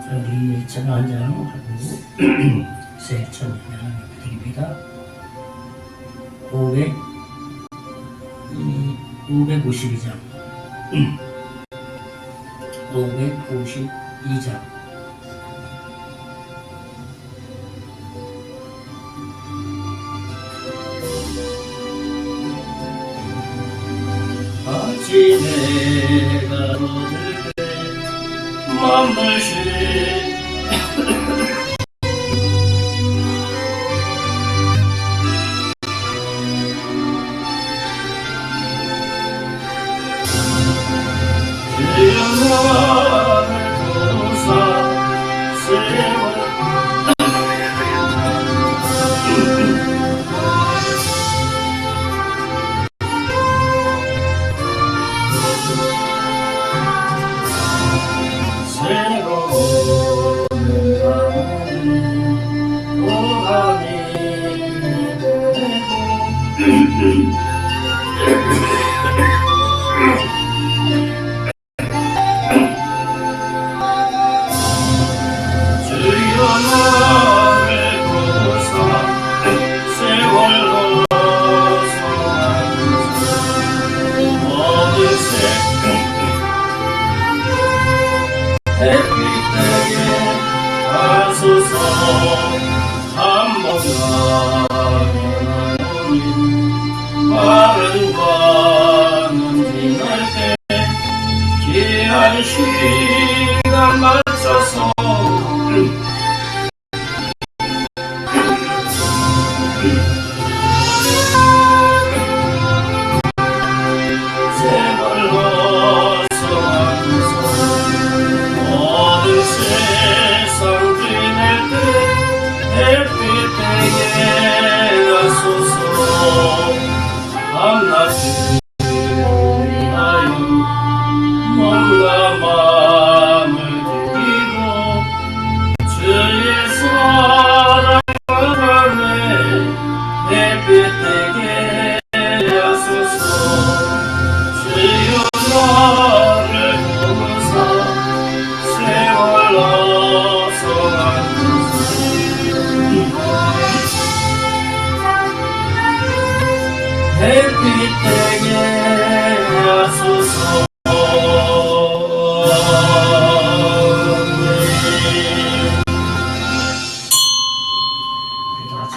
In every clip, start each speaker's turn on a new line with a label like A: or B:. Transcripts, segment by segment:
A: 우리 전화 한장 하고 새해 첫 예배를 드립니다. 552장 552장 마치 내가 얻을 때 맘을쉬 시간 맞춰서 제발 어서 와서 모든 세상 지낼 때 햇빛에게 가소서 밤낮을 위하여 뭔가 마음을 드리고 주의 사랑을 햇빛에게 하소서 주여 나를 보사 세월 어서 가소서 햇빛에게 하소서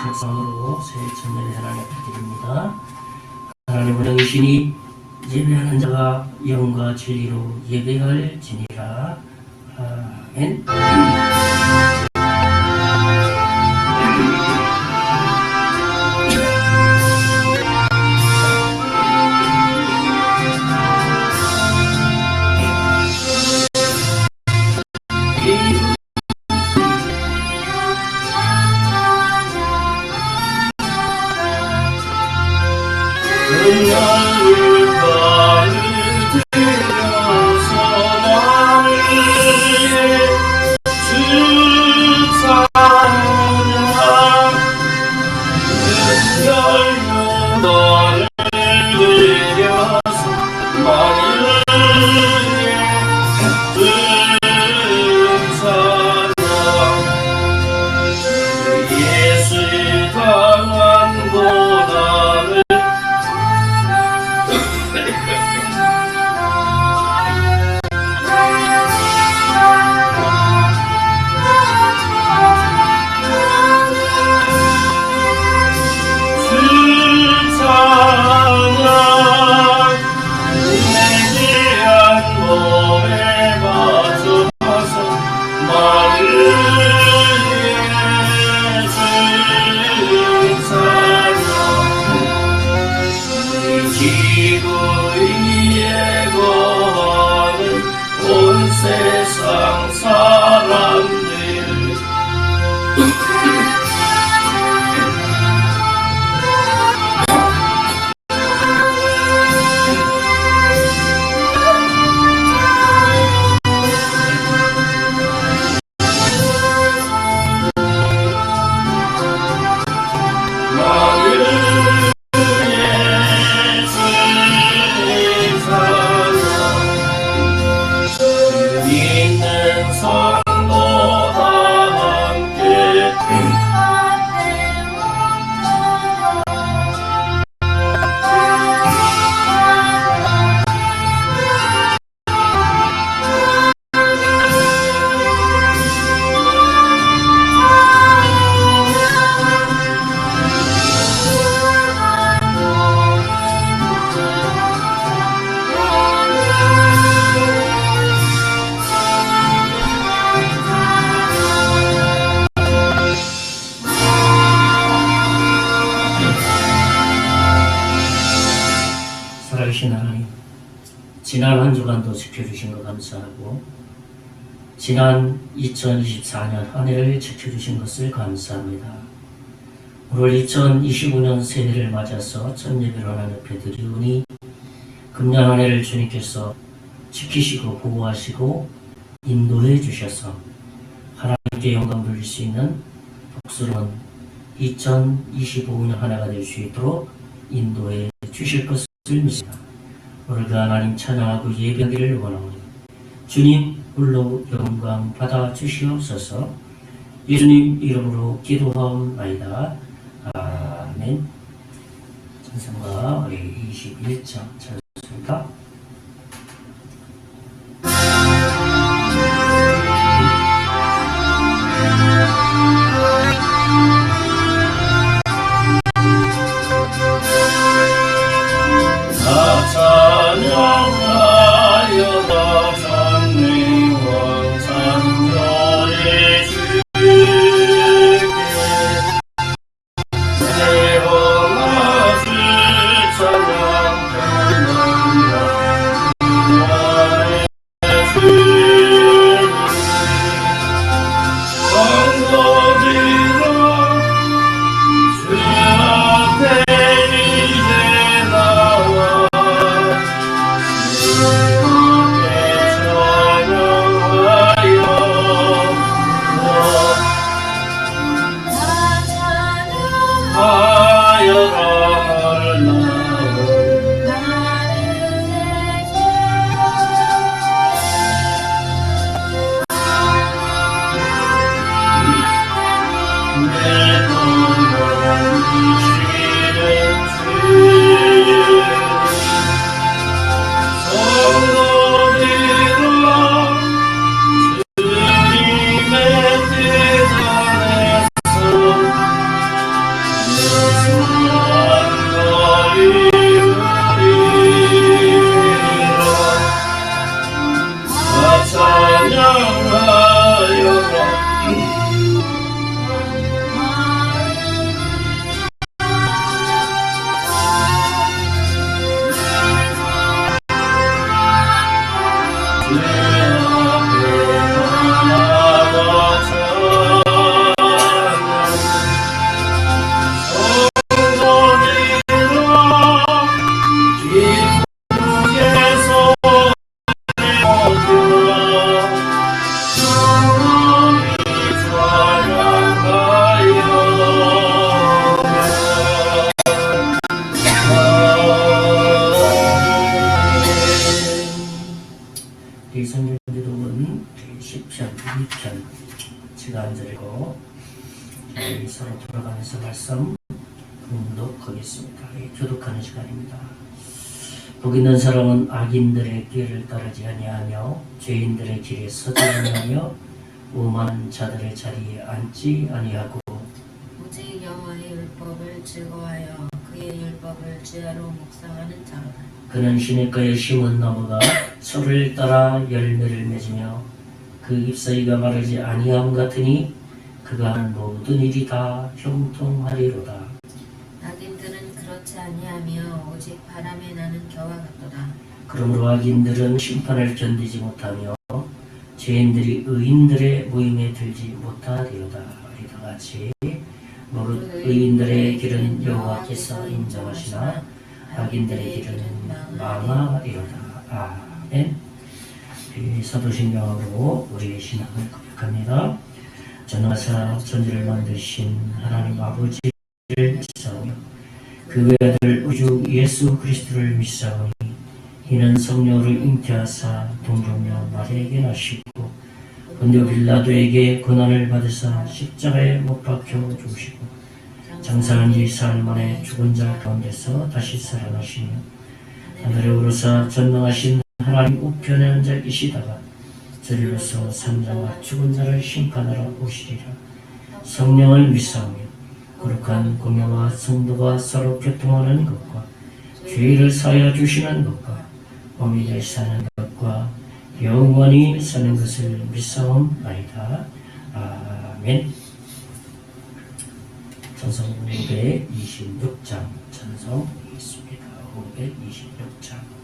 A: 묵상으로 새해 첫 예배 하나님 드립니다. 하나님은 당신이 예배하는 자가 영과 진리로 예배할지니라. 아멘. 나를 들여서 나를 지난 한 주간도 지켜주신 것 감사하고 지난 2024년 한 해를 지켜주신 것을 감사합니다. 오늘 2025년 새해를 맞아서 첫 예배를 하나님 옆에 드리오니 금년 한 해를 주님께서 지키시고 보호하시고 인도해 주셔서 하나님께 영광 돌릴 수 있는 복스러운 2025년 한 해가 될 수 있도록 인도해 주실 것을 믿습니다. 오늘 그 하나님 찬양하고 예배하기를 원하오니 주님 홀로 영광 받아 주시옵소서. 예수님 이름으로 기도하옵나이다. 아멘. 찬송가 21장 찬송가 성경기도문 10편, 2편 제가 앉아있고 서로 돌아가면서 말씀 공독하겠습니다. 교독하는 시간입니다. 복 있는 사람은 악인들의 길을 따르지 아니하며 죄인들의 길에 서지 아니하며 오만한 자들의 자리에 앉지 아니하고
B: 오직 여호와의 율법을 즐거워하여 그의 율법을 주야로 묵상하는 자로다.
A: 그는 시냇가에 심은 나무가 철을 따라 열매를 맺으며 그 잎사귀가 마르지 아니함 같으니 그가 하는 모든 일이 다 형통하리로다.
B: 악인들은 그렇지 아니하며 오직 바람에 나는 겨와 같도다.
A: 그러므로 악인들은 심판을 견디지 못하며 죄인들이 의인들의 모임에 들지 못하리로다. 우리 다 같이 무릇 의인들의 길은 여호와께서 인정하시나 악인들의 길은 망하리로다. 아멘. 사도신경으로 우리의 신앙을 고백합니다. 전능하사 천지를 만드신 하나님 아버지를 믿사오며 그 외아들 우주 예수 그리스도를 믿사오니 이는 성령으로 잉태하사 동정녀 마리아에게 나시고 본디오 빌라도에게 고난을 받으사 십자가에 못 박혀 죽으시고 장사한 지 사흘 만에 죽은 자 가운데서 다시 살아나시며 하늘에 오르사 전능하신 하나님 우편에 앉아 계시다가 저리로서 산자와 죽은 자를 심판하러 오시리라. 성령을 믿사오며 거룩한 공예와 성도가 서로 교통하는 것과 죄를 사하여 주시는 것과 어미를 사는 것과 영원히 사는 것을 믿사옵나이다. 아멘. 찬송 526장 찬송 있습니다. 526장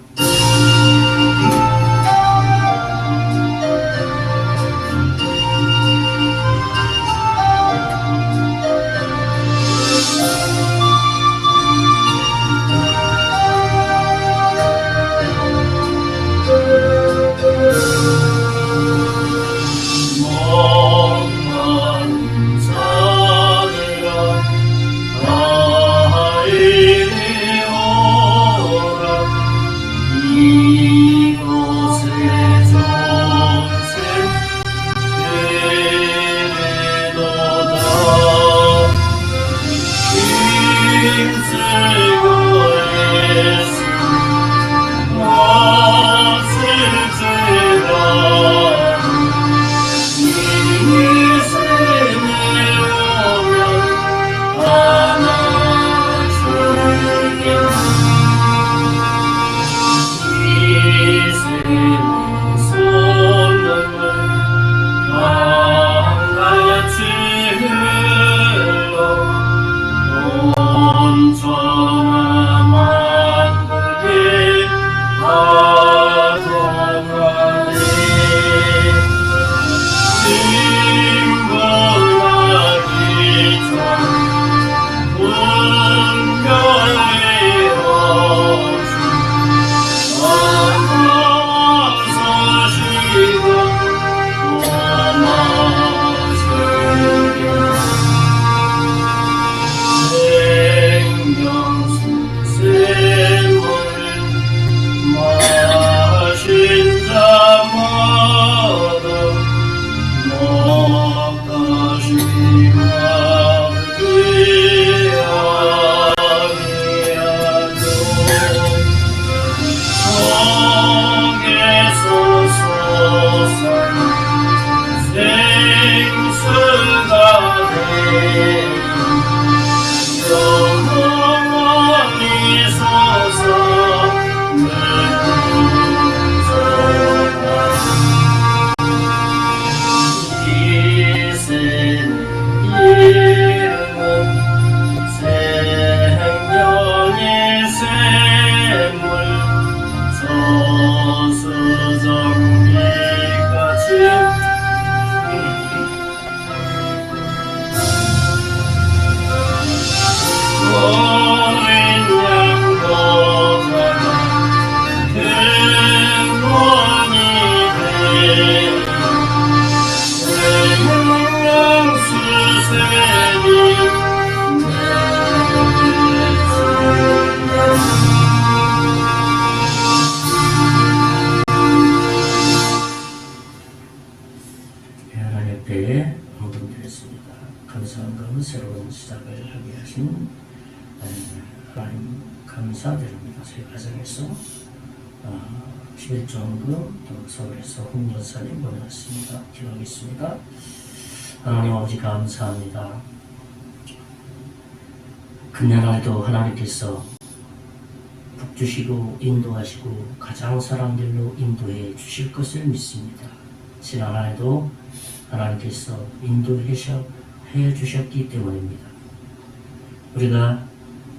A: 앞에 헌금드렸습니다. 감사한 금 새로운 시작을 하게 하신 하나님 감사드립니다. 저희 가정에서 11조원금 또 서울에서 홍전사님 보내왔습니다. 기도하겠습니다. 하나님 아버지 감사합니다. 금년에도 하나님께서 북주시고 인도하시고 가장 사람들로 인도해 주실 것을 믿습니다. 지난 한 해도 하나님께서 인도해 주셨기 때문입니다. 우리가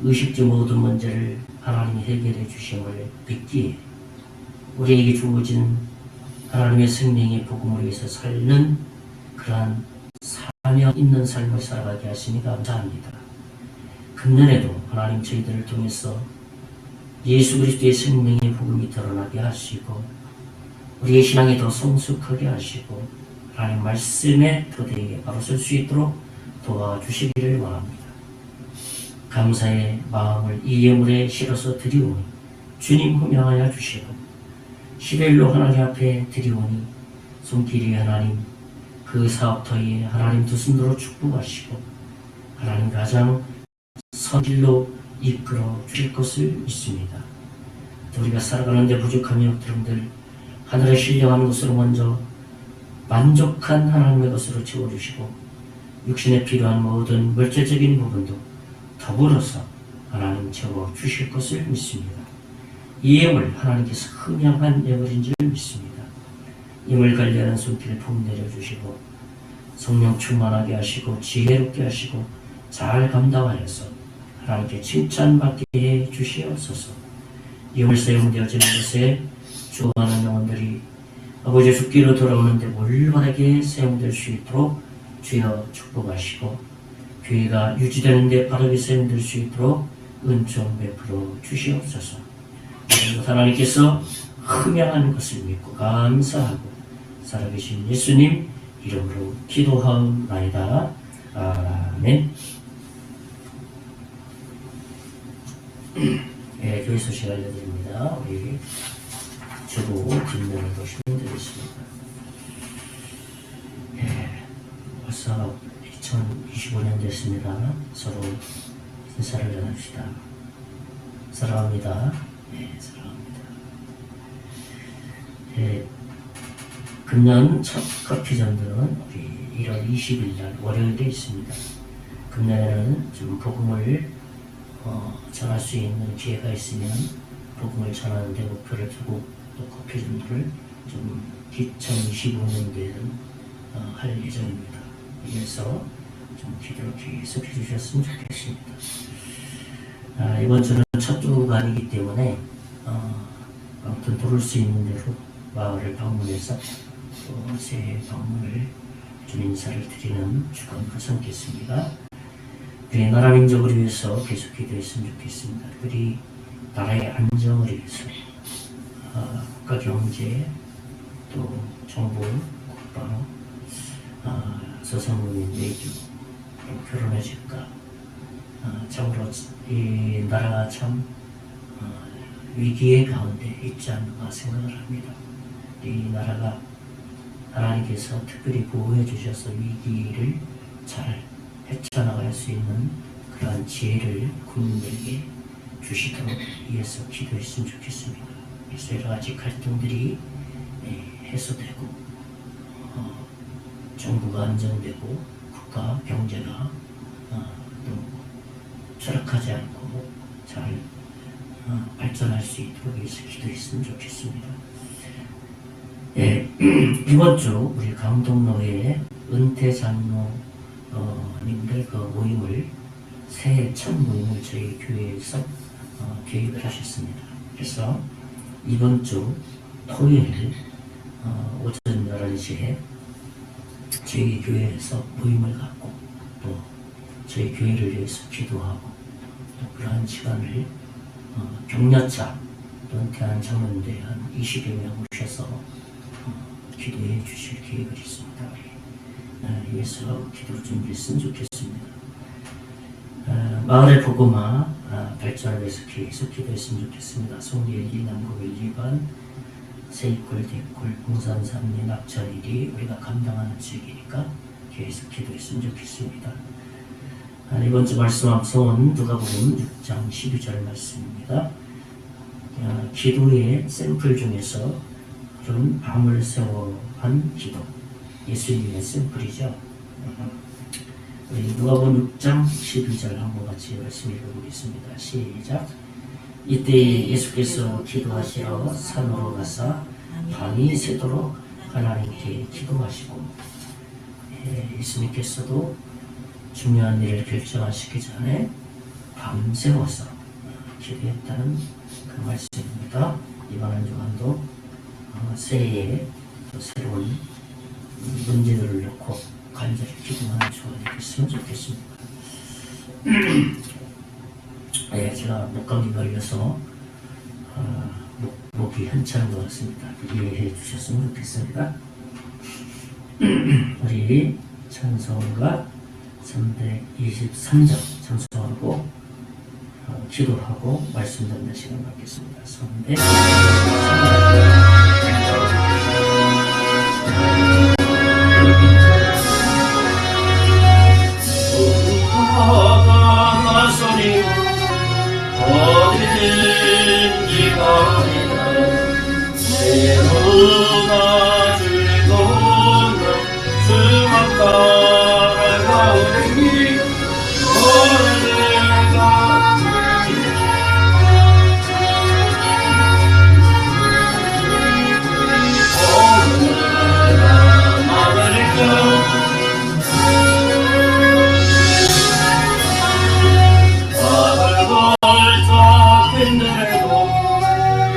A: 의식주 모든 문제를 하나님이 해결해 주심을 믿기에 우리에게 주어진 하나님의 생명의 복음을 위해서 살는 그러한 사명 있는 삶을 살아가게 하시니 감사합니다. 금년에도 하나님 저희들을 통해서 예수 그리스도의 생명의 복음이 드러나게 하시고 우리의 신앙이 더 성숙하게 하시고 하나님 말씀에 더대게 바로 설 수 있도록 도와주시기를 원합니다. 감사의 마음을 이 예물에 실어서 드리오니 주님 훈명하여 주시고 11로 하나님 앞에 드리오니 손길이 하나님 그 사업터에 하나님 두 손으로 축복하시고 하나님 가장 선길로 이끌어 주실 것을 믿습니다. 우리가 살아가는데 부족함이 없더런들 하늘에 신령한 것으로 먼저 만족한 하나님의 것으로 채워주시고 육신에 필요한 모든 물질적인 부분도 더불어서 하나님 채워주실 것을 믿습니다. 이 예물 하나님께서 흠양한 예물인 줄 믿습니다. 예물 관리하는 손길을 품내려 주시고 성령 충만하게 하시고 지혜롭게 하시고 잘 감당하여서 하나님께 칭찬받게 해 주시옵소서. 예물 사용되어지는 것에 주어하는 영혼들이 아버지의 죽기로 돌아오는데 올바르게 사용될 수 있도록 주여 축복하시고 교회가 유지되는데 바르게 사용될 수 있도록 은총 베풀어 주시옵소서. 하나님께서 흠양하는 것을 믿고 감사하고 살아계신 예수님 이름으로 기도하옵나이다. 아멘. 네, 교회 소식 알려드립니다. 우리 주로 뒷면을 보시면 되겠습니다. 네, 벌써 2025년 됐습니다. 서로 인사를 전합시다. 사랑합니다. 네, 사랑합니다. 네, 금년 첫 커피전들은 우리 1월 20일 날 월요일에 있습니다. 금년에는 좀 복음을 전할 수 있는 기회가 있으면 복음을 전하는 데 목표를 두고 또 커피전들을 좀 2025년도에는 할 예정입니다. 그래서 좀 기도를 계속해 주셨으면 좋겠습니다. 이번 주는 첫 주가 아니기 때문에 아무튼 돌을 수 있는 대로 마을을 방문해서 또 새해 방문을 좀 인사를 드리는 주간으로 삼겠습니다. 우리 나라 민족을 위해서 계속 기도했으면 좋겠습니다. 우리 나라의 안정을 위해서 국가 경제 또 정부 국방 소상공인 외교 또 결혼의 집값 참으로 이 나라가 참 위기의 가운데 있지 않는가 생각을 합니다. 이 나라가 하나님께서 특별히 보호해 주셔서 위기를 잘 헤쳐나갈 수 있는 그러한 지혜를 국민들에게 주시도록 위해서 기도했으면 좋겠습니다. 그래서 여러 가지 갈등들이 해소되고 정부가 안정되고 국가 경제가 또 추락하지 않고 잘 발전할 수 있도록 위해서 기도했으면 좋겠습니다. 이번 주 우리 강동로의 은퇴 장로님들 그 모임을 새해 첫 모임을 저희 교회에서 계획을 하셨습니다. 그래서 이번 주 토요일 오전 11시에 저희 교회에서 모임을 갖고 또 저희 교회를 위해서 기도하고 또 그러한 시간을 격려차 또 은퇴한 장로님들 한 20여 명 오셔서 기도해 주실 계획을 있습니다. 위해서 기도를 준비했으면 좋겠습니다. 마을의 복음화 발전을 위해서 계속 기도했으면 좋겠습니다. 송리엘리 남구 1, 2반 세입골, 대입골, 봉산삼리, 낙찰일이 우리가 감당하는 책이니까 교회에서 기도했으면 좋겠습니다. 이번 주 말씀 암송은 누가복음 6장 12절 말씀입니다. 기도의 샘플 중에서 좀 밤을 새워 한 기도, 예수님의 샘플이죠. 우리 누가복음 6장 12절 한번 같이 말씀 읽어보겠습니다. 시작. 이때 예수께서 기도하시러 산으로 가사 밤이 새도록 하나님께 기도하시고, 예수님께서도 중요한 일을 결정하시기 전에 밤새워서 기도했다는 그 말씀입니다. 이번 한 주간도 새해에 또 새로운 문제들을 놓고 간절히 기도하는 주가 되겠으면 좋겠습니다. 제가 목감기 걸려서 목이 현찮은 것 같습니다. 이해해 주셨으면 좋겠습니다. 우리 찬송가 323장 찬송하고 기도하고 말씀 듣는 시간 갖겠습니다. 323장 어디든지 가리라 새로나 즐거운 주막가를 가오니 어른들과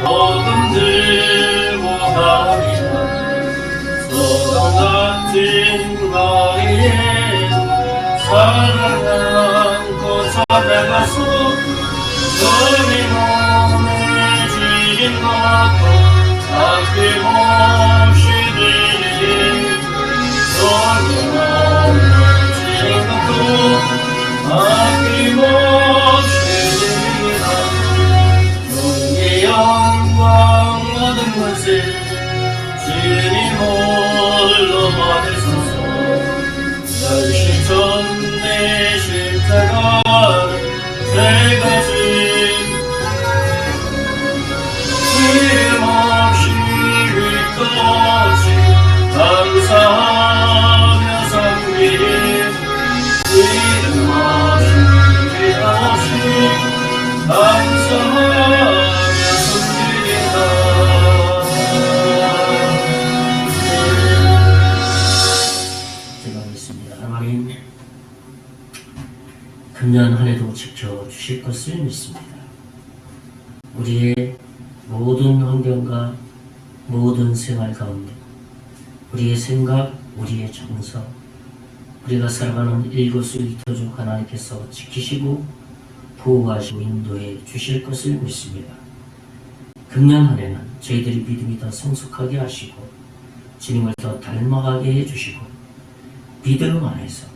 A: 어른들과 마음을 읽고 사랑하고 찾아가서 너의 몸에 지린 것 아낌없이 드리리 너의 몸에 지린 것도 아낌없이 드리리라 주의 영광 모든 것을 주님 홀로 받으소서 열시전 내 십자가 세 가지 이름 없이 위까지 감사하며 섬기리 이름 없이 감사하며 섬기리라. 제가 하겠습니다. 하나님, 금년 한 해도 지켜주실 것을 믿습니다. 우리의 모든 환경과 모든 생활 가운데 우리의 생각, 우리의 정서, 우리가 살아가는 일거수일투족 하나님께서 지키시고 보호하시고 인도해 주실 것을 믿습니다. 금년 한 해는 저희들이 믿음이 더 성숙하게 하시고 주님을 더 닮아가게 해주시고 믿음 안에서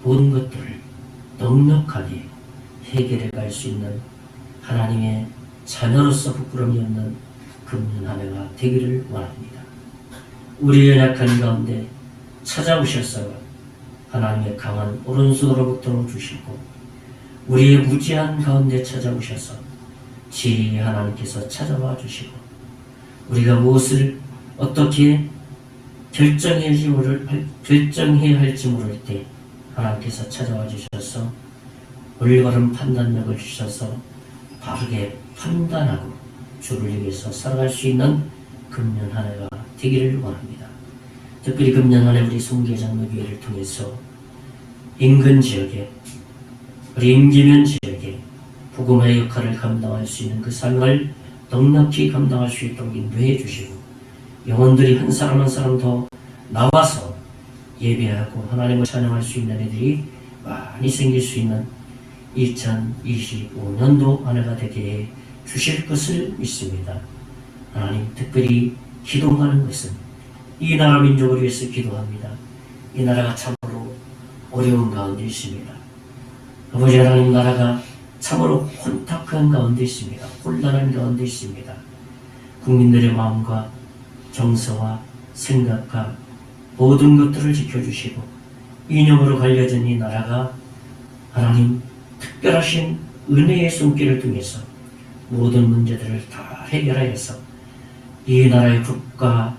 A: 모든 것들을 넉넉하게 해결해 갈 수 있는 하나님의 자녀로서 부끄러움이 없는 금년 한 해가 되기를 원합니다. 우리의 약한 가운데 찾아오셔서 하나님의 강한 오른손으로부터 주시고 우리의 무지한 가운데 찾아오셔서 지혜의 하나님께서 찾아와 주시고 우리가 무엇을 어떻게 결정해야 할지 모를 때 하나님께서 찾아와 주셔서 올바른 판단력을 주셔서 바르게 판단하고 주를 위해서 살아갈 수 있는 금년 한 해가 되기를 원합니다. 특별히 금년 한 해 우리 송계장로교회를 통해서 인근 지역에 우리 임기면 지역에 복음의 역할을 감당할 수 있는 그 삶을 넉넉히 감당할 수 있도록 인도해 주시고 영혼들이 한 사람 한 사람 더 나와서 예배하고 하나님을 찬양할 수 있는 애들이 많이 생길 수 있는 2025년도 한 해가 되게 해 주실 것을 믿습니다. 하나님, 특별히 기도하는 것은 이 나라 민족을 위해서 기도합니다. 이 나라가 참으로 어려운 가운데 있습니다. 아버지 하나님, 나라가 참으로 혼탁한 가운데 있습니다. 혼란한 가운데 있습니다. 국민들의 마음과 정서와 생각과 모든 것들을 지켜주시고 이념으로 갈려진 이 나라가 하나님 특별하신 은혜의 손길을 통해서 모든 문제들을 다 해결하여서 이 나라의 국가,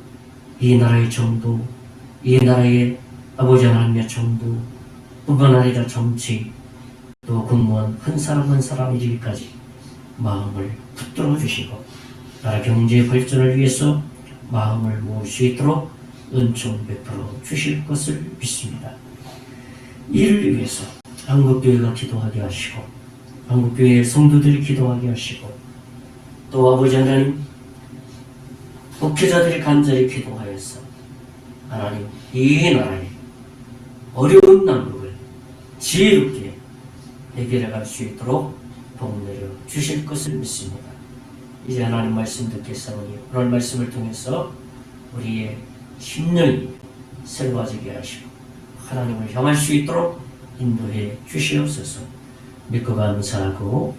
A: 이 나라의 정부, 이 나라의 아버지 하나님의 정부 뿐만 아니라 정치, 또 공무원 한 사람 한 사람 이르기까지 마음을 붙들어 주시고 나라 경제 발전을 위해서 마음을 모을 수 있도록 은총 베풀어 주실 것을 믿습니다. 이를 위해서 한국교회가 기도하게 하시고 한국교회의 성도들이 기도하게 하시고 또 아버지 하나님 목회자들이 간절히 기도하여서 하나님 이 나라의 어려운 난국을 지혜롭게 해결해 갈 수 있도록 복내려 주실 것을 믿습니다. 이제 하나님 말씀 듣겠사오니 오늘 말씀을 통해서 우리의 심령이 새로워지게 하시고 하나님을 향할 수 있도록 인도해 주시옵소서. 믿고 감사하고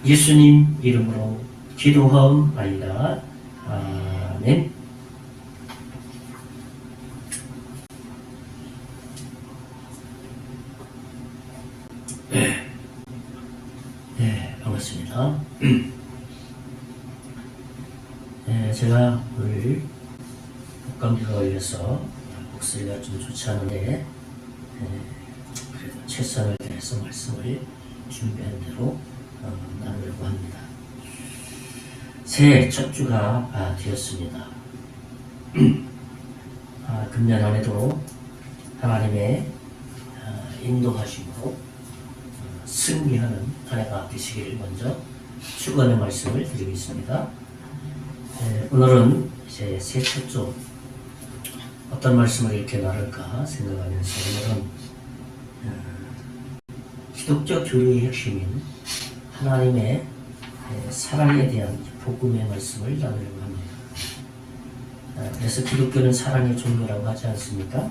A: 예수님 이름으로 기도하옵나이다. 아멘. 네, 반갑습니다. 네, 제가 오늘 목감기가 걸려서 목소리가 좀 좋지 않은데 그래도 최선을 다해서 말씀을 준비한 대로 나누려고 합니다. 새해 첫 주가 되었습니다. 금년 안에도 하나님의 인도하심으로 승리하는 한 해가 되시기를 먼저 축원의 말씀을 드리겠습니다. 오늘은 이제 새 첫 주 어떤 말씀을 이렇게 나눌까 생각하면서 오늘은 기독교 교리의 핵심인 하나님의 사랑에 대한 복음의 말씀을 나누려고 합니다. 그래서 기독교는 사랑의 종교라고 하지 않습니까?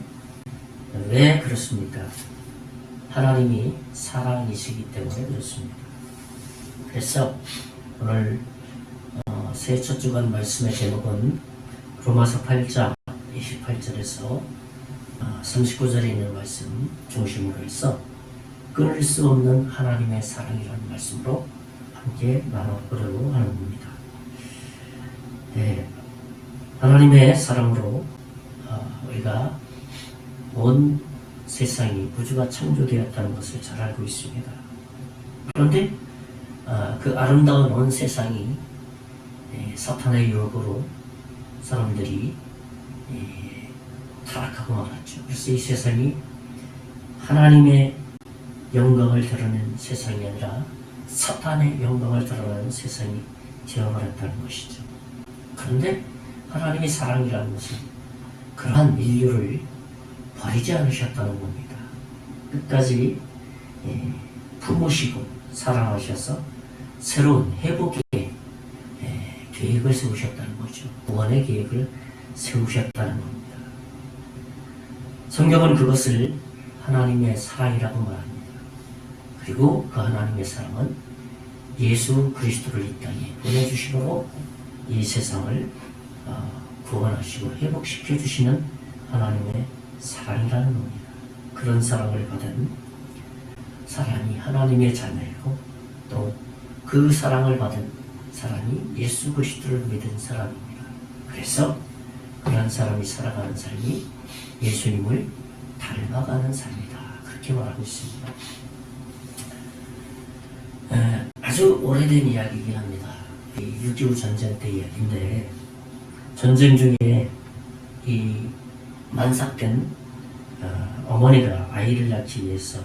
A: 왜 그렇습니까? 하나님이 사랑이시기 때문에 그렇습니다. 그래서 오늘 새 첫 주간 말씀의 제목은 로마서 8장 28절에서 39절에 있는 말씀 중심으로 해서 끊을 수 없는 하나님의 사랑이라는 말씀으로 함께 나눠보려고 하는 겁니다. 하나님의 사랑으로 우리가 온 세상이 우주가 창조되었다는 것을 잘 알고 있습니다. 그런데 그 아름다운 온 세상이 사탄의 유혹으로 사람들이 타락하고 말았죠. 그래서 이 세상이 하나님의 영광을 드러낸 세상이 아니라 사탄의 영광을 드러내는 세상이 되어버렸다는 것이죠. 그런데 하나님의 사랑이라는 것은 그러한 인류를 버리지 않으셨다는 겁니다. 끝까지 품으시고 사랑하셔서 새로운 회복의 계획을 세우셨다는 거죠. 구원의 계획을 세우셨다는 겁니다. 성경은 그것을 하나님의 사랑이라고 말합니다. 그리고 그 하나님의 사랑은 예수 그리스도를 이 땅에 보내주심으로 이 세상을 구원하시고 회복시켜 주시는 하나님의 사랑이라는 겁니다. 그런 사랑을 받은 사람이 하나님의 자녀이고 또 그 사랑을 받은 사람이 예수 그리스도를 믿은 사람입니다. 그래서 그런 사람이 살아가는 삶이 예수님을 닮아가는 삶이다. 그렇게 말하고 있습니다. 아주 오래된 이야기이긴 합니다. 6.25 전쟁 때 이야기인데 전쟁 중에 이 만삭된 어머니가 아이를 낳기 위해서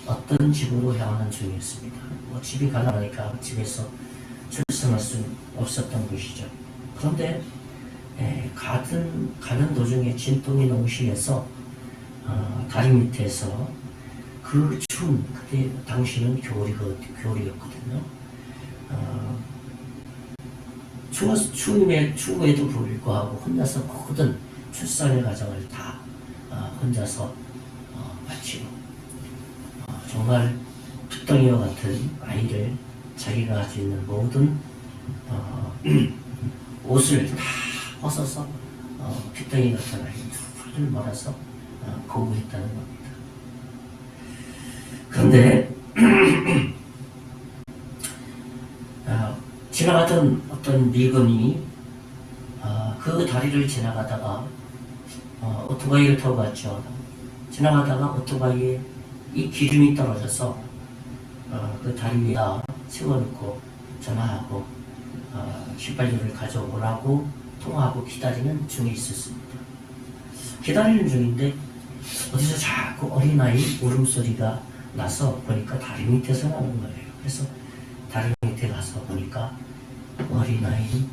A: 어떤 집으로 향하는 중이었습니다. 집이 가난하니까 집에서 출산할 수 없었던 것이죠. 그런데 가는 도중에 진통이 너무 심해서 다리 밑에서 그 추운 그때 당시는 겨울이었거든요. 추움에도 불구하고 혼자서 모든 출산의 과정을 다 혼자서 마치고 정말 핏덩이와 같은 아이를 자기가 가지고 있는 모든 옷을 다 벗어서 핏덩이 같은 아이를 풀을 말아서 보호했다는 겁니다. 그런데 지나가던 어떤 미군이 그 다리를 지나가다가 오토바이를 타고 갔죠. 지나가다가 오토바이에 이 기름이 떨어져서 그 다리 위에다 세워놓고 전화하고 휘발유를 가져오라고 통화하고 기다리는 중에 있었습니다. 기다리는 중인데 어디서 자꾸 어린아이 울음소리가 나서 보니까 다리 밑에서 나오는 거예요. 그래서 다리 밑에 가서 보니까 어린아이는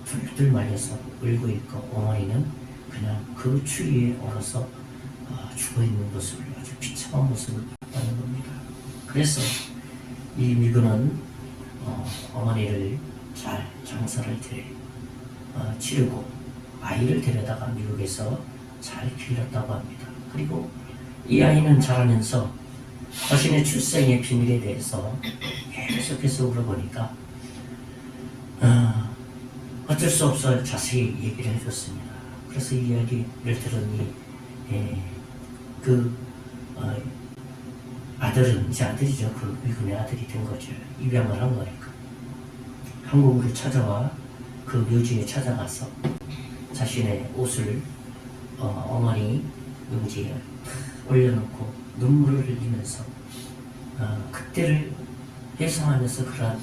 A: 둘둘 말려서 울고 있고 어머니는 그냥 그 추위에 얼어서 죽어있는 모습을, 아주 비참한 모습을 봤다는 겁니다. 그래서 이 미군은 어머니를 잘 장사를 치르고 아이를 데려다가 미국에서 잘 길렀다고 합니다. 그리고 이 아이는 자라면서 자신의 출생의 비밀에 대해서 계속해서 물어보니까 어쩔 수 없어 자세히 얘기를 해줬습니다. 그래서 이 이야기를 들으니 아들은 이제 아들이죠. 그 미군의 아들이 된 거죠. 입양을 한 거니까. 한국으로 찾아와 그 묘지에 찾아가서 자신의 옷을 어머니 묘지에 올려놓고 눈물을 흘리면서 그때를 회상하면서 그러한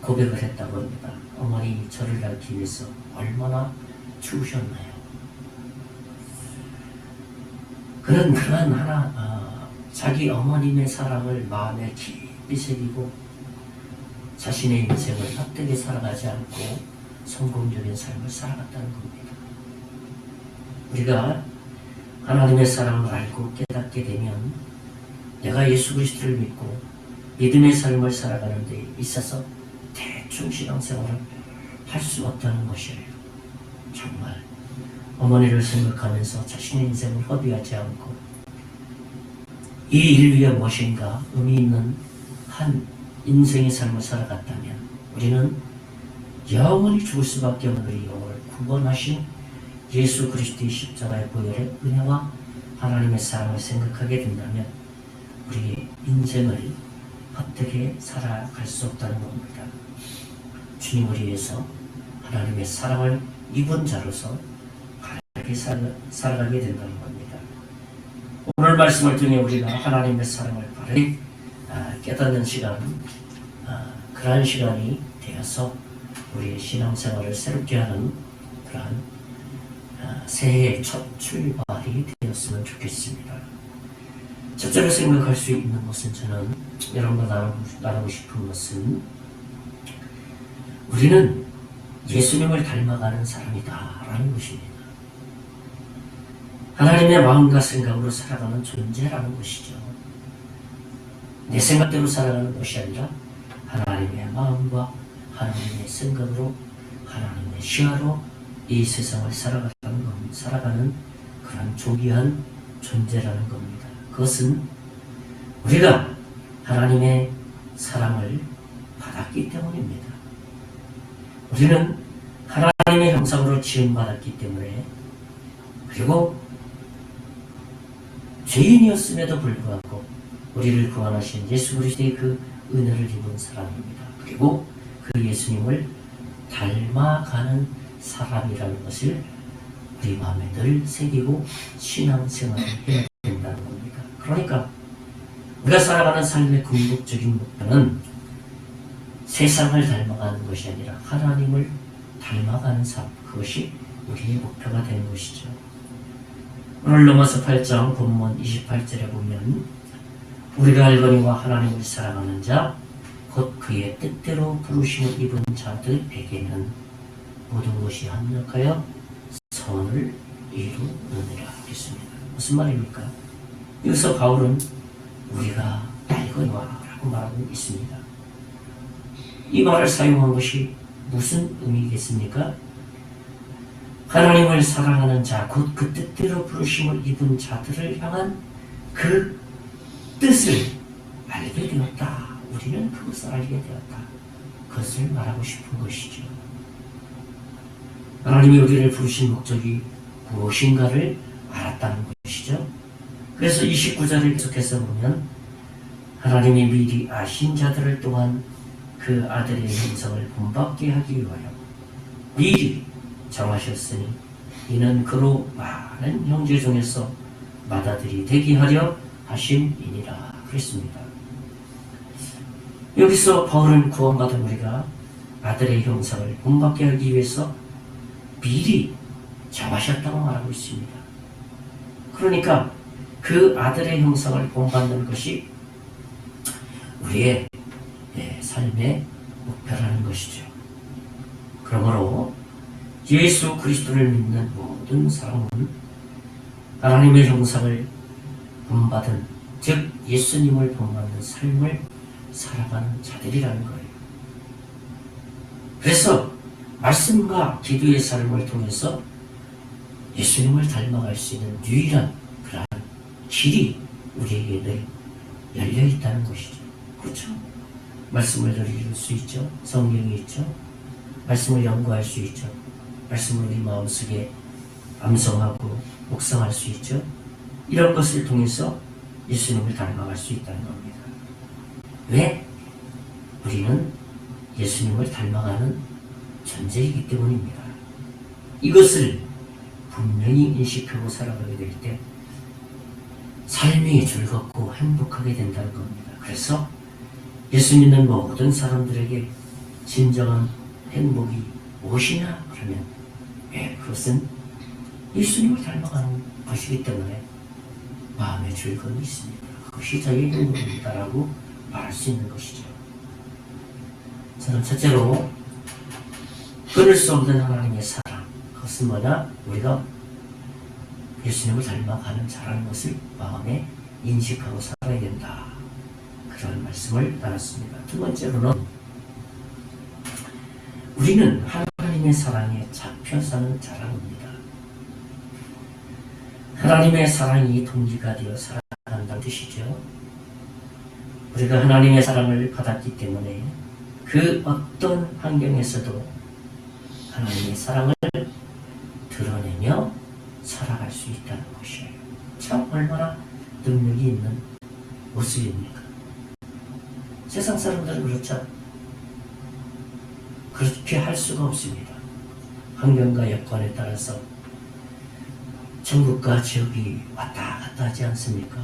A: 고백을 했다고 합니다. 어머니 저를 낳기 위해서 얼마나 추우셨나요? 그는 그러한 자기 어머님의 사랑을 마음에 깊이 새기고 자신의 인생을 헛되게 살아가지 않고 성공적인 삶을 살아갔다는 겁니다. 우리가 하나님의 사랑을 알고 깨닫게 되면 내가 예수 그리스도를 믿고 믿음의 삶을 살아가는 데 있어서 대충 신앙생활을 할 수 없다는 것이에요. 정말 어머니를 생각하면서 자신의 인생을 허비하지 않고 이 일 위에 무엇인가 의미 있는 한 인생의 삶을 살아갔다면 우리는 영원히 죽을 수밖에 없는 우리 영혼을 구원하신 예수 그리스도의 십자가의 보혈의 은혜와 하나님의 사랑을 생각하게 된다면 우리의 인생을 헛되게 살아갈 수 없다는 겁니다. 주님을 위해서 하나님의 사랑을 입은 자로서 바르게 살아가게 된다는 겁니다. 오늘 말씀을 통해 우리가 하나님의 사랑을 바르게 깨닫는 시간, 그러한 시간이 되어서 우리의 신앙생활을 새롭게 하는 그러한 새해의 첫 출발이 되었으면 좋겠습니다. 첫째로 생각할 수 있는 것은 저는 여러분과 나누고 싶은 것은 우리는 예수님을 닮아가는 사람이다 라는 것입니다. 하나님의 마음과 생각으로 살아가는 존재라는 것이죠. 내 생각대로 살아가는 것이 아니라 하나님의 마음과 하나님의 생각으로 하나님의 시야로 이 세상을 살아가는 그런 존귀한 존재라는 겁니다. 그것은 우리가 하나님의 사랑을 받았기 때문입니다. 우리는 하나님의 형상으로 지음받았기 때문에 그리고 죄인이었음에도 불구하고 우리를 구원하신 예수 그리스도의 그 은혜를 입은 사람입니다. 그리고 그 예수님을 닮아가는 사람이라는 것을 우리 마음에 늘 새기고 신앙생활을 해야 된다는 겁니다. 그러니까 우리가 살아가는 삶의 궁극적인 목표는 세상을 닮아가는 것이 아니라 하나님을 닮아가는 삶, 그것이 우리의 목표가 되는 것이죠. 오늘 로마서 8장 본문 28절에 보면 우리가 알거니와 하나님을 사랑하는 자 곧 그의 뜻대로 부르심을 입은 자들에게는 모든 것이 합력하여 선을 이루느니라 했습니다. 무슨 말입니까? 여기서 바울은 우리가 알거니와 라고 말하고 있습니다. 이 말을 사용한 것이 무슨 의미겠습니까? 하나님을 사랑하는 자, 곧 그 뜻대로 부르심을 입은 자들을 향한 그 뜻을 알게 되었다. 우리는 그것을 알게 되었다. 그것을 말하고 싶은 것이죠. 하나님이 우리를 부르신 목적이 무엇인가를 알았다는 것이죠. 그래서 29절을 계속해서 보면 하나님이 미리 아신 자들을 또한 그 아들의 형상을 본받게 하기 위하여 미리 정하셨으니 이는 그로 많은 형제 중에서 맏아들이 되게 하려 하심이니라 그랬습니다. 여기서 바울은 구원받은 우리가 아들의 형상을 본받게 하기 위해서 미리 정하셨다고 말하고 있습니다. 그러니까 그 아들의 형상을 본받는 것이 우리의 삶의 목표라는 것이죠. 그러므로 예수 그리스도를 믿는 모든 사람은 하나님의 형상을 본받은, 즉 예수님을 본받는 삶을 살아가는 자들이라는 거예요. 그래서 말씀과 기도의 삶을 통해서 예수님을 닮아갈 수 있는 유일한 그러한 길이 우리에게 늘 열려 있다는 것이죠. 그렇죠? 말씀을 늘 읽을 수 있죠. 성경이 있죠. 말씀을 연구할 수 있죠. 말씀을 우리 마음속에 암송하고 묵상할 수 있죠. 이런 것을 통해서 예수님을 닮아갈 수 있다는 겁니다. 왜? 우리는 예수님을 닮아가는 존재이기 때문입니다. 이것을 분명히 인식하고 살아가게 될 때 삶이 즐겁고 행복하게 된다는 겁니다. 그래서 예수 믿는 모든 사람들에게 진정한 행복이 무엇이냐? 그러면 그것은 예수님을 닮아가는 것이기 때문에 마음의 즐거움이 있습니다. 그것이 저희의 행복입니다라고 말할 수 있는 것이죠. 저는 첫째로 끊을 수 없는 하나님의 사랑, 그것은 뭐냐? 우리가 예수님을 닮아가는 자라는 것을 마음에 인식하고 살아야 된다. 그런 말씀을 나눴습니다. 두 번째로는 우리는 하나님의 사랑에 잡혀 사는 자라는 겁니다. 하나님의 사랑이 동기가 되어 살아간다는 뜻이죠. 우리가 하나님의 사랑을 받았기 때문에 그 어떤 환경에서도 하나님의 사랑을 드러내며 살아갈 수 있다는 것이에요. 참 얼마나 능력이 있는 모습입니까? 세상 사람들은 그렇죠. 그렇게 할 수가 없습니다. 환경과 여건에 따라서 천국과 지옥이 왔다 갔다 하지 않습니까?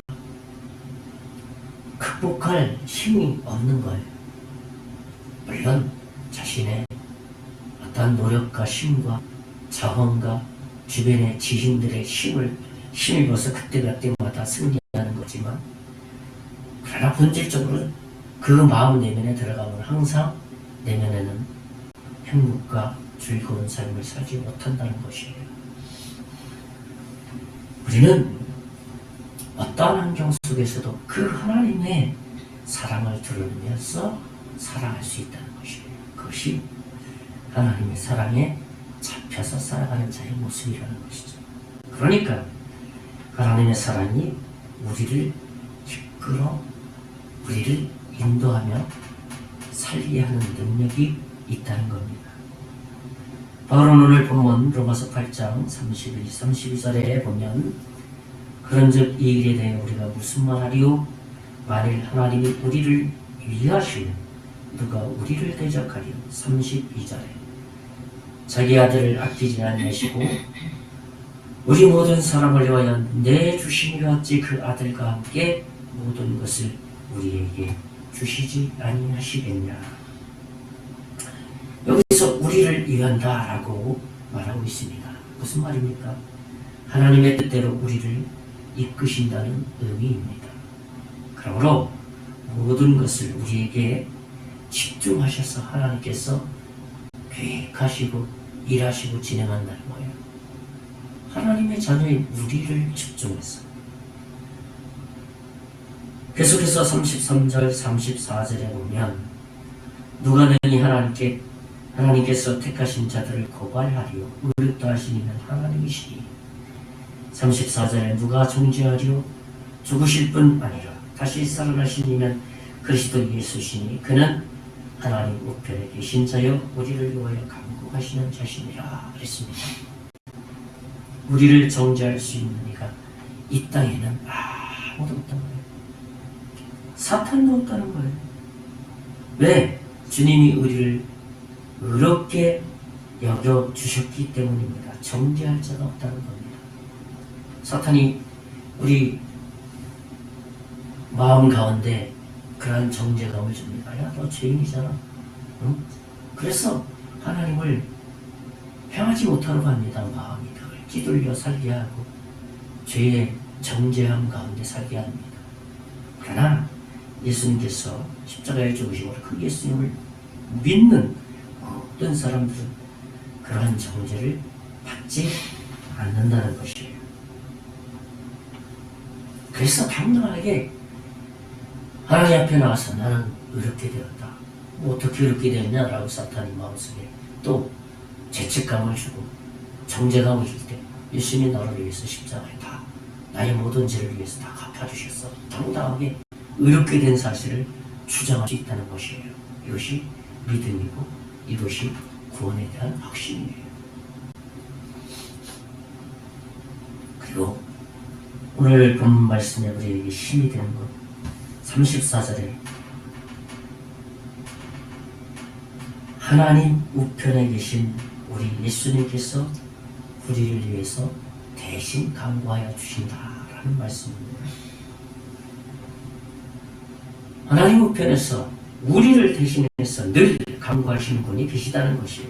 A: 극복할 힘이 없는 거예요. 물론 자신의 어떤 노력과 힘과 자원과 주변의 지신들의 힘을 힘입어서 그때마다 승리하는 거지만, 그러나 본질적으로 그 마음 내면에 들어가면 항상 내면에는 행복과 즐거운 삶을 살지 못한다는 것이에요. 우리는 어떠한 환경 속에서도 그 하나님의 사랑을 드러내면서 살아갈 수 있다는 것이에요. 그것이 하나님의 사랑에 잡혀서 살아가는 자의 모습이라는 것이죠. 그러니까 하나님의 사랑이 우리를 이끌어 우리를 인도하며 살게 하는 능력이 있다는 겁니다. 바울은 오늘 본문 로마서 8장 31, 32절에 보면 그런즉 이 일에 대해 우리가 무슨 말하리요? 만일 하나님이 우리를 위하시면 누가 우리를 대적하리요? 32절에 자기 아들을 아끼지 아니하시고 우리 모든 사람을 위하여 내주심이라 어찌 그 아들과 함께 모든 것을 우리에게 주시지 아니하시겠냐. 여기서 우리를 위한다라고 말하고 있습니다. 무슨 말입니까? 하나님의 뜻대로 우리를 이끄신다는 의미입니다. 그러므로 모든 것을 우리에게 집중하셔서 하나님께서 계획하시고 일하시고 진행한다는 거예요. 하나님의 자녀인 우리를 집중해서. 계속해서 33절 34절에 보면 누가 능히 하나님께서 택하신 자들을 고발하리요 의롭다 하시니는 하나님이시니. 34절에 누가 정죄하리요 죽으실 뿐 아니라 다시 살아나시니는 그리스도 예수시니 그는 하나님 우편에 계신 자여 우리를 위하여 간구하시는 자신이라 그랬습니다. 우리를 정죄할 수 있는 이가 이 땅에는 아무도 없다는 거예요. 사탄도 없다는 거예요. 왜? 주님이 우리를 의롭게 여겨주셨기 때문입니다. 정죄할 자가 없다는 겁니다. 사탄이 우리 마음 가운데 그러한 정죄감을 줍니다. 야, 너 죄인이잖아. 응? 그래서 하나님을 향하지 못하러 갑니다. 마음이 늘 찌들려 살게 하고 죄의 정죄함 가운데 살게 합니다. 그러나 예수님께서 십자가에 죽으심으로 그 예수님을 믿는 모든 사람들은 그러한 정죄를 받지 않는다는 것이에요. 그래서 당당하게 하나님 앞에 나와서 나는 의롭게 되었다. 뭐 어떻게 의롭게 되었냐라고 사탄이 마음속에 또 죄책감을 주고 정죄감을 줄 때 예수님이 너를 위해서 십자가에 다 나의 모든 죄를 위해서 다 갚아주셨어. 당당하게 의롭게 된 사실을 주장할 수 있다는 것이에요. 이것이 믿음이고 이것이 구원에 대한 확신이에요. 그리고 오늘 본 말씀에 우리에게 힘이 되는 것 34절에 하나님 우편에 계신 우리 예수님께서 우리를 위해서 대신 간구하여 주신다라는 말씀입니다. 하나님 우편에서 우리를 대신해서 늘 간구하시는 분이 계시다는 것이에요.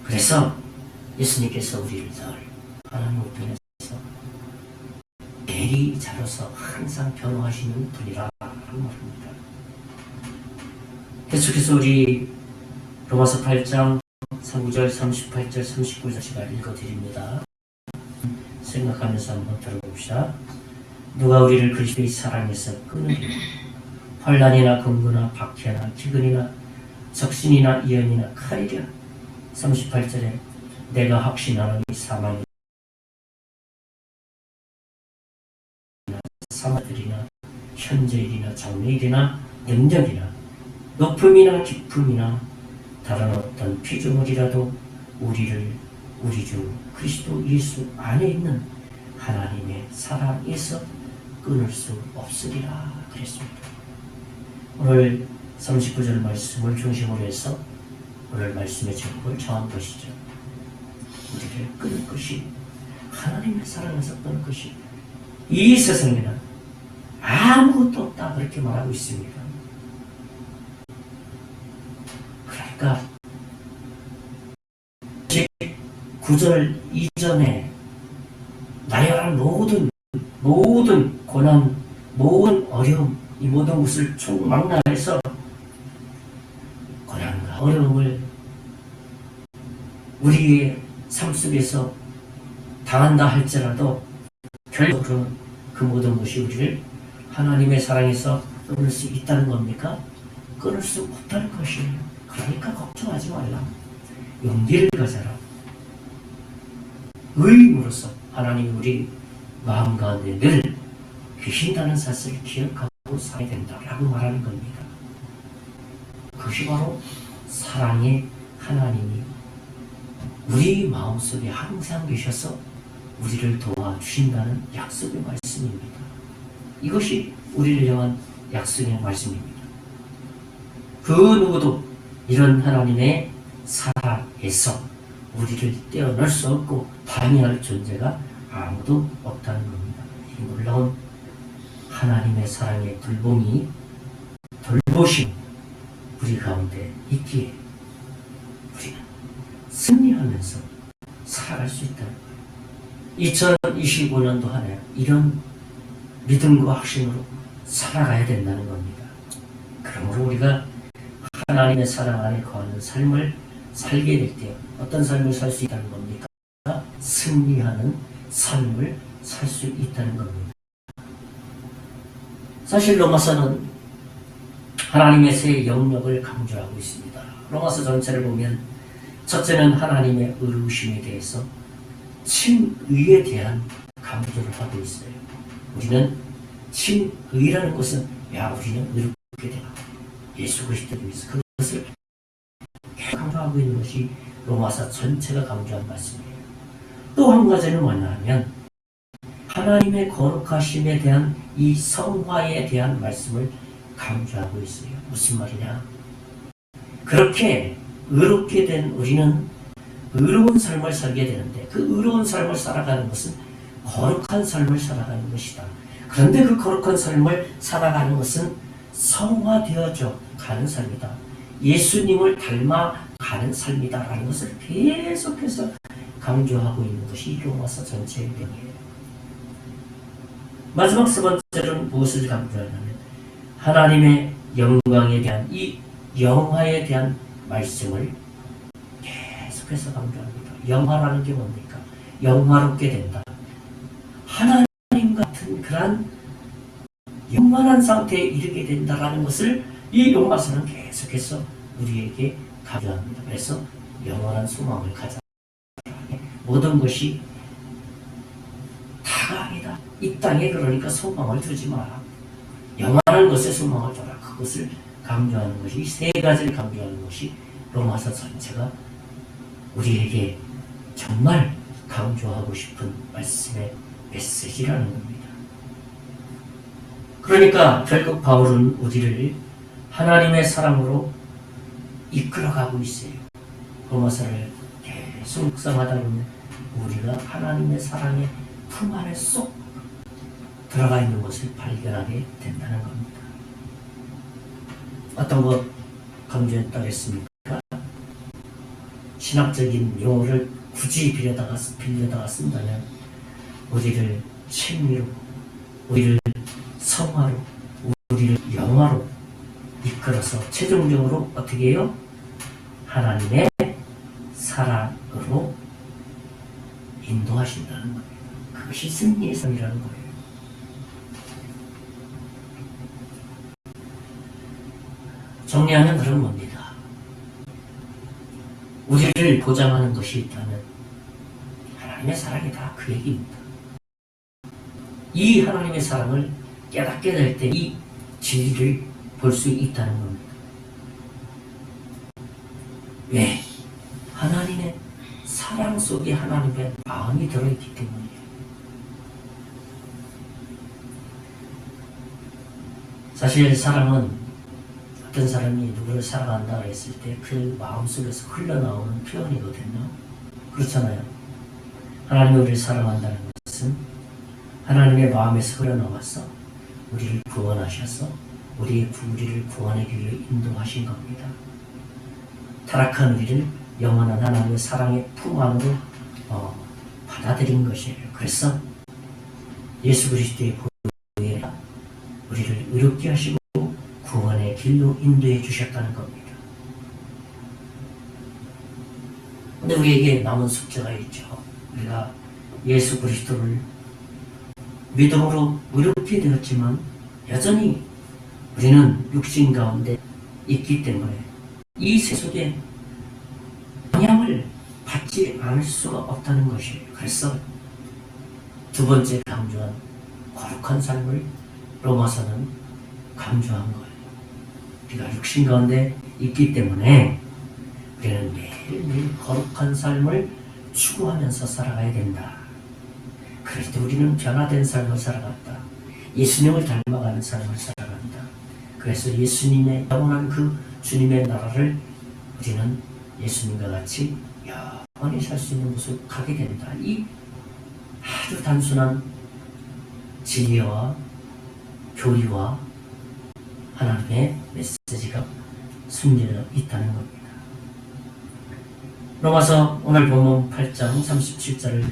A: 그래서 예수님께서 우리를 늘 하나님 우편에서 대리자로서 항상 변호하시는 분이라는 말입니다. 계속해서 우리 로마서 8장 3절, 38절, 39절 제가 읽어드립니다. 생각하면서 한번 들어봅시다. 누가 우리를 그리스도의 사랑에서 끊으리요? 환난이나 금고나 박해나 기근이나 적신이나 이연이나 칼이랴. 38절에 내가 확신하노니 사망이나 사마들이나 현재일이나 장래일이나 영적이나 높음이나 깊음이나 다른 어떤 피조물이라도 우리를 우리 주 그리스도 예수 안에 있는 하나님의 사랑에서 끊을 수 없으리라 그랬습니다. 오늘 39절 말씀을 중심으로 해서 오늘 말씀의 제목을 정한 것이죠. 우리를 끊을 것이 하나님의 사랑에서 끊을 것이 이 세상에는 아무것도 없다 그렇게 말하고 있습니다. 그러니까 9절 이전에 나열한 모든 고난, 모든 어려움, 이 모든 것을 총망라해서 고난과 어려움을 우리의 삶 속에서 당한다 할지라도 결국은 그 모든 것이 우리를 하나님의 사랑에서 끊을 수 있다는 겁니까? 끊을 수 없다는 것이에요. 그러니까 걱정하지 말라. 용기를 가져라. 의인으로서 하나님이 우리 마음 가운데 늘 계신다는 사실을 기억하고 살아야 된다라고 말하는 겁니다. 그것이 바로 사랑의 하나님이 우리 마음속에 항상 계셔서 우리를 도와주신다는 약속의 말씀입니다. 이것이 우리를 향한 약속의 말씀입니다. 그 누구도 이런 하나님의 사랑에서 우리를 떼어낼 수 없고 방해할 존재가 아무도 없다는 겁니다. 이 놀라운 하나님의 사랑의 돌보심 우리 가운데 있기에 우리는 승리하면서 살아갈 수 있다는 거예요. 2025년도 한 해 이런 믿음과 확신으로 살아가야 된다는 겁니다. 그러므로 우리가 하나님의 사랑 안에 거하는 삶을 살게 될 때 어떤 삶을 살 수 있다는 겁니까? 승리하는 삶을 살 수 있다는 겁니다. 사실 로마서는 하나님의 새 영역을 강조하고 있습니다. 로마서 전체를 보면 첫째는 하나님의 의로우심에 대해서 칭의에 대한 강조를 하고 있어요. 우리는 칭의라는 것은 우리는 되라. 예수 그리스도를 위해서 그것을 강조하고 있는 것이 로마서 전체가 강조한 말씀이에요. 또 한 가지는 뭐냐 하면 하나님의 거룩하심에 대한 이 성화에 대한 말씀을 강조하고 있어요. 무슨 말이냐? 그렇게 의롭게 된 우리는 의로운 삶을 살게 되는데 그 의로운 삶을 살아가는 것은 거룩한 삶을 살아가는 것이다. 그런데 그 거룩한 삶을 살아가는 것은 성화되어져 가는 삶이다. 예수님을 닮아가는 삶이다라는 것을 계속해서 강조하고 있는 것이 로마서 전체의 내용이에요. 마지막 세 번째로는 무엇을 강조하냐면 하나님의 영광에 대한 이 영화에 대한 말씀을 계속해서 강조합니다. 영화라는 게 뭡니까? 영화롭게 된다. 하나님 같은 그런 영원한 상태에 이르게 된다라는 것을 이 로마서는 계속해서 우리에게 강조합니다. 그래서 영원한 소망을 가져. 모든 것이 다가 아니다. 이 땅에 그러니까 소망을 두지 마라. 영원한 것에 소망을 둬라. 그것을 강조하는 것이, 이 세 가지를 강조하는 것이 로마서 전체가 우리에게 정말 강조하고 싶은 말씀의 메시지라는 겁니다. 그러니까 결국 바울은 우리를 하나님의 사랑으로 이끌어가고 있어요. 로마서를 계속 묵상하다 보면 우리가 하나님의 사랑의 품 안에 쏙 들어가 있는 것을 발견하게 된다는 겁니다. 어떤 것 강조했다고 했습니까? 신학적인 용어를 굳이 빌려다가 쓴다면 우리를 칭의로, 우리를 성화로, 우리를 영화로 이끌어서 최종적으로 어떻게 해요? 하나님의 사랑으로 인도하신다는 겁니다. 그것이 승리의 삶이라는 거예요. 정리하면 그런 겁니다. 우리를 보장하는 것이 있다면 하나님의 사랑이다. 그 얘기입니다. 이 하나님의 사랑을 깨닫게 될 때 이 진리를 볼 수 있다는 겁니다. 왜? 하나님의 사랑 속에 하나님의 마음이 들어있기 때문이에요. 사실 사랑은 어떤 사람이 누구를 사랑한다 했을 때 그 마음속에서 흘러나오는 표현이거든요. 그렇잖아요. 하나님이 우리를 사랑한다는 것은 하나님의 마음에서 흘러나와서 우리를 구원하셔서 우리를 구원의 길로 인도하신 겁니다. 타락한 우리를 영원한 하나님의 사랑의 품 안으로 받아들인 것이에요. 그래서 예수 그리스도의 보혈에 우리를 의롭게 하시고 구원의 길로 인도해 주셨다는 겁니다. 근데 우리에게 남은 숙제가 있죠. 우리가 예수 그리스도를 믿음으로 의롭게 되었지만 여전히 우리는 육신 가운데 있기 때문에 이 세속에 영향을 받지 않을 수가 없다는 것이에요. 그래서 두 번째 강조한 거룩한 삶을 로마서는 강조한 거예요. 우리가 육신 가운데 있기 때문에 우리는 매일매일 거룩한 삶을 추구하면서 살아가야 된다. 그럴 때 우리는 변화된 삶을 살아갔다. 예수님을 닮아가는 삶을 살아간다. 그래서 예수님의 영원한 그 주님의 나라를 우리는 예수님과 같이 영원히 살 수 있는 곳으로 가게 된다. 이 아주 단순한 진리와 교리와 하나님의 메시지가 숨겨져 있다는 겁니다. 로마서 오늘 본문 8장 37절을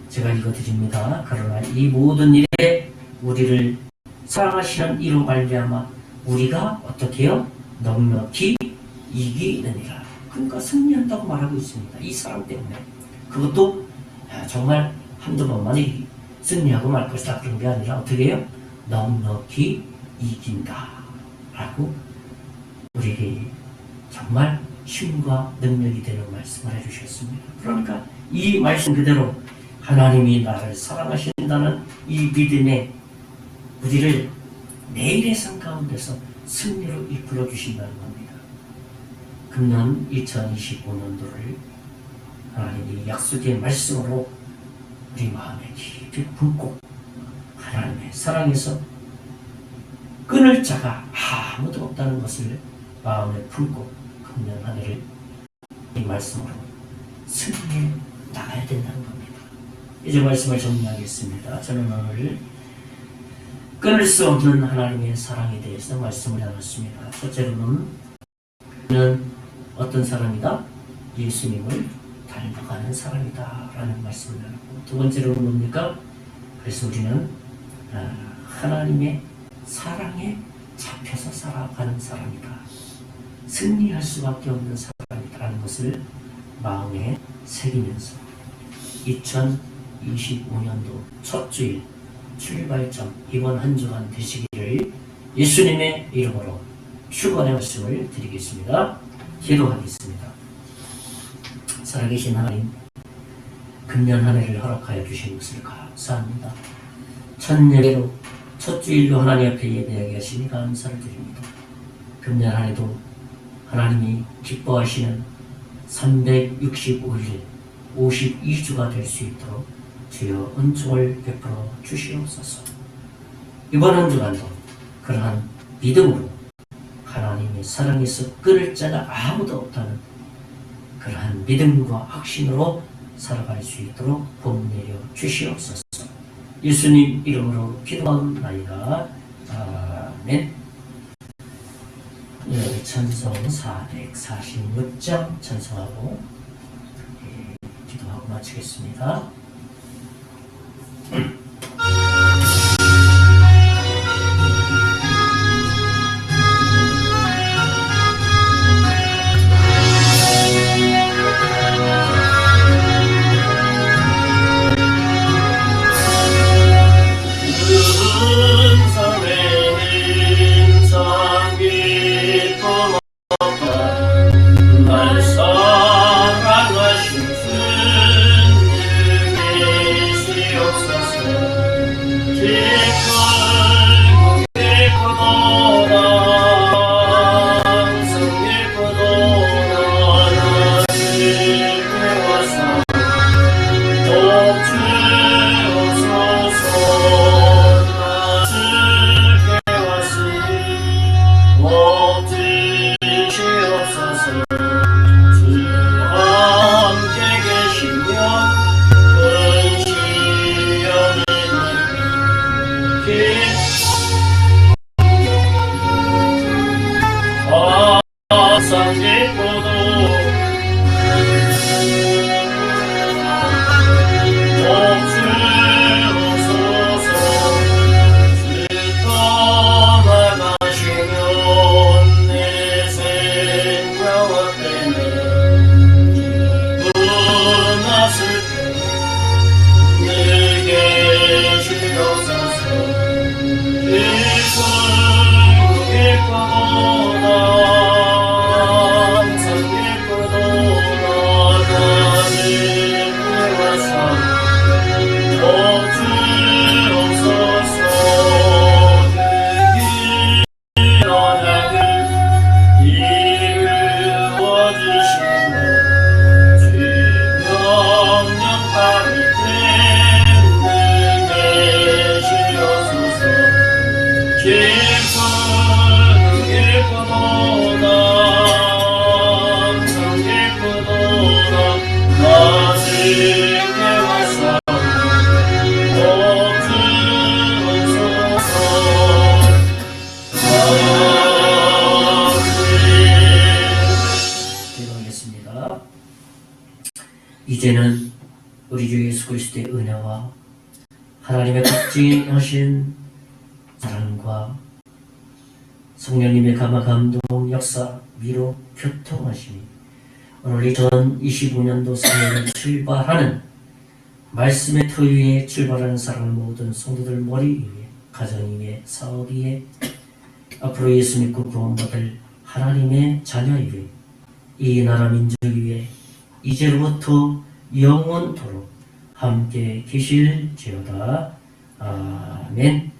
A: 제가 읽어드립니다. 그러나 이 모든 일에 우리를 사랑하시는 이로 말미암아 우리가 어떻게 해요? 넉넉히 이기느니라. 그러니까 승리한다고 말하고 있습니다. 이 사랑 때문에. 그것도 정말 한두 번만 승리하고 말 것이다 그런 게 아니라 어떻게 해요? 넉넉히 이긴다 라고 우리에게 정말 힘과 능력이 되는 말씀을 해주셨습니다. 그러니까 이 말씀 그대로 하나님이 나를 사랑하신다는 이 믿음에 우리를 내일의 삶 가운데서 승리로 이끌어 주신다는 겁니다. 금년 2025년도를 하나님이 약속의 말씀으로 우리 마음에 깊이 품고 하나님의 사랑에서 끊을 자가 아무도 없다는 것을 마음에 품고 금년 한 해를 이 말씀으로 승리해 나가야 된다는 겁니다. 이제 말씀을 정리하겠습니다. 저는 오늘 끊을 수 없는 하나님의 사랑에 대해서 말씀을 나눴습니다. 첫째로는 어떤 사람이다? 예수님을 닮아가는 사람이다 라는 말씀을 나눴고, 두 번째로는 뭡니까? 그래서 우리는 하나님의 사랑에 잡혀서 살아가는 사람이다, 승리할 수밖에 없는 사람이다 라는 것을 마음에 새기면서 2025년도 첫 주일 출발점 이번 한 주간 되시기를 예수님의 이름으로 축원의 말씀을 드리겠습니다. 기도하겠습니다. 살아계신 하나님, 금년 한 해를 허락하여 주신 것을 감사합니다. 첫 예배로 첫 주일로 하나님 앞에 예배하게 하시니 감사를 드립니다. 금년 한 해도 하나님이 기뻐하시는 365일 52주가 될 수 있도록 주여 은총을 베풀어 주시옵소서. 이번 한 주간도 그러한 믿음으로 하나님의 사랑에서 끊을 자가 아무도 없다는 그러한 믿음과 확신으로 살아갈 수 있도록 복 내려 주시옵소서. 예수님 이름으로 기도하옵나이다. 아멘. 예, 찬송 446장 찬송하고 기도하고 마치겠습니다. 이제는 우리 주 예수 그리스도의 은혜와 하나님의 극진하신 사랑과 성령님의 감화 감동 역사 위로 교통하심이 오늘 2025년도 새해를 출발하는 말씀의 터 위에 출발하는 사랑하는 모든 성도들 머리 위에, 가정 위에, 사업 위에, 앞으로 예수 믿고 구원받을 하나님의 자녀 위에, 이 나라 민족 위에 이제로부터 영원토록 함께 계실지어다. 아멘.